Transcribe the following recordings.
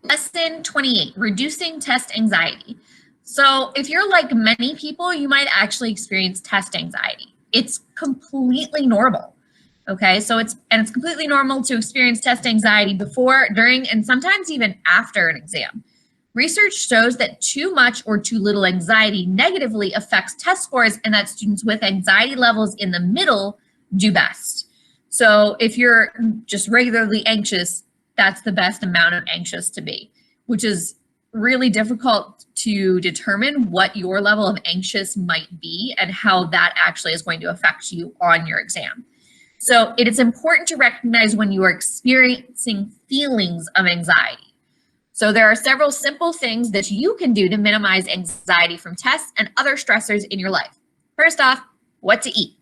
Lesson 28, reducing test anxiety. So if you're like many people, you might actually experience test anxiety. It's completely normal. Okay, so it's completely normal to experience test anxiety before, during, and sometimes even after an exam. Research shows that too much or too little anxiety negatively affects test scores, and that students with anxiety levels in the middle do best. So if you're just regularly anxious, that's the best amount of anxious to be, which is really difficult to determine what your level of anxious might be and how that actually is going to affect you on your exam. So it is important to recognize when you are experiencing feelings of anxiety. So there are several simple things that you can do to minimize anxiety from tests and other stressors in your life. First off, what to eat.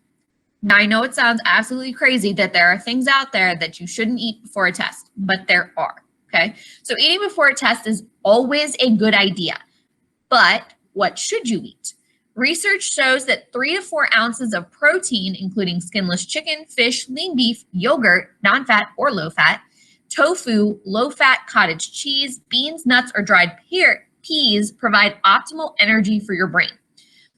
Now, I know it sounds absolutely crazy that there are things out there that you shouldn't eat before a test, but there are, okay? So eating before a test is always a good idea, but what should you eat? Research shows that 3 to 4 ounces of protein, including skinless chicken, fish, lean beef, yogurt, non-fat or low-fat, tofu, low-fat cottage cheese, beans, nuts, or dried peas provide optimal energy for your brain.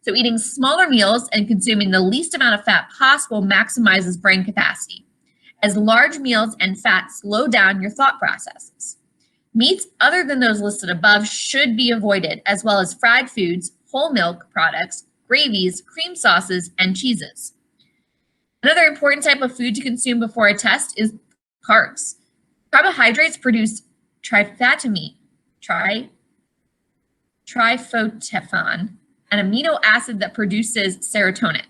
So eating smaller meals and consuming the least amount of fat possible maximizes brain capacity, as large meals and fat slow down your thought processes. Meats other than those listed above should be avoided, as well as fried foods, whole milk products, gravies, cream sauces, and cheeses. Another important type of food to consume before a test is carbs. Carbohydrates produce tryptophan, an amino acid that produces serotonin.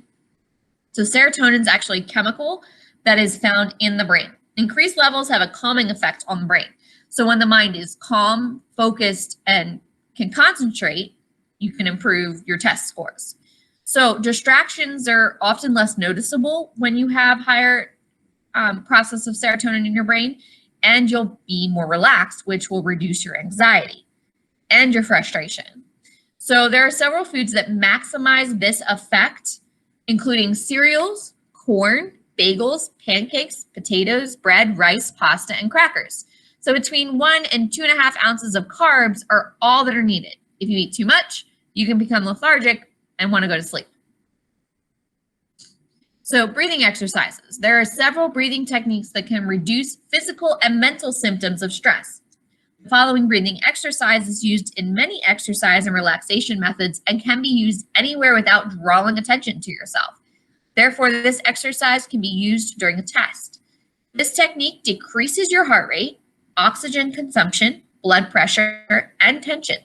So serotonin is actually a chemical that is found in the brain. Increased levels have a calming effect on the brain. So when the mind is calm, focused, and can concentrate, you can improve your test scores. So distractions are often less noticeable when you have higher process of serotonin in your brain, and you'll be more relaxed, which will reduce your anxiety and your frustration. So there are several foods that maximize this effect, including cereals, corn, bagels, pancakes, potatoes, bread, rice, pasta, and crackers. So between 1 and 2.5 ounces of carbs are all that are needed. If you eat too much, you can become lethargic and want to go to sleep. So breathing exercises. There are several breathing techniques that can reduce physical and mental symptoms of stress. The following breathing exercise is used in many exercise and relaxation methods and can be used anywhere without drawing attention to yourself. Therefore, this exercise can be used during a test. This technique decreases your heart rate, oxygen consumption, blood pressure, and tension.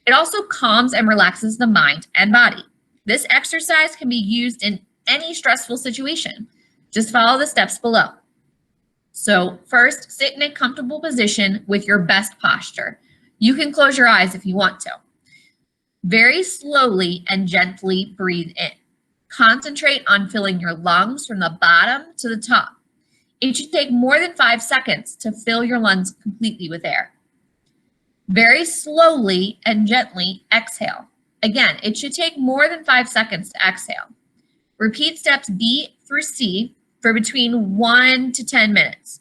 It also calms and relaxes the mind and body. This exercise can be used in any stressful situation. Just follow the steps below. So first, sit in a comfortable position with your best posture. You can close your eyes if you want to. Very slowly and gently breathe in. Concentrate on filling your lungs from the bottom to the top. It should take more than 5 seconds to fill your lungs completely with air. Very slowly and gently exhale. Again, it should take more than 5 seconds to exhale. Repeat steps B through C for between 1 to 10 minutes.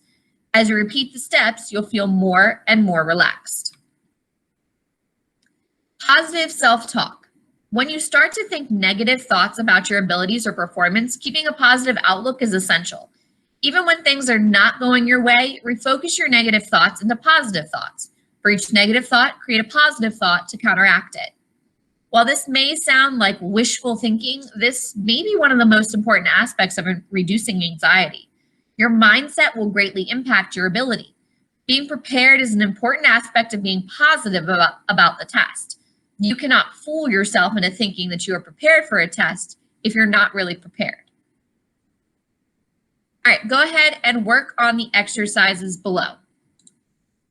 As you repeat the steps, you'll feel more and more relaxed. Positive self-talk. When you start to think negative thoughts about your abilities or performance, keeping a positive outlook is essential. Even when things are not going your way, refocus your negative thoughts into positive thoughts. For each negative thought, create a positive thought to counteract it. While this may sound like wishful thinking, this may be one of the most important aspects of reducing anxiety. Your mindset will greatly impact your ability. Being prepared is an important aspect of being positive about the test. You cannot fool yourself into thinking that you are prepared for a test if you're not really prepared. All right, go ahead and work on the exercises below.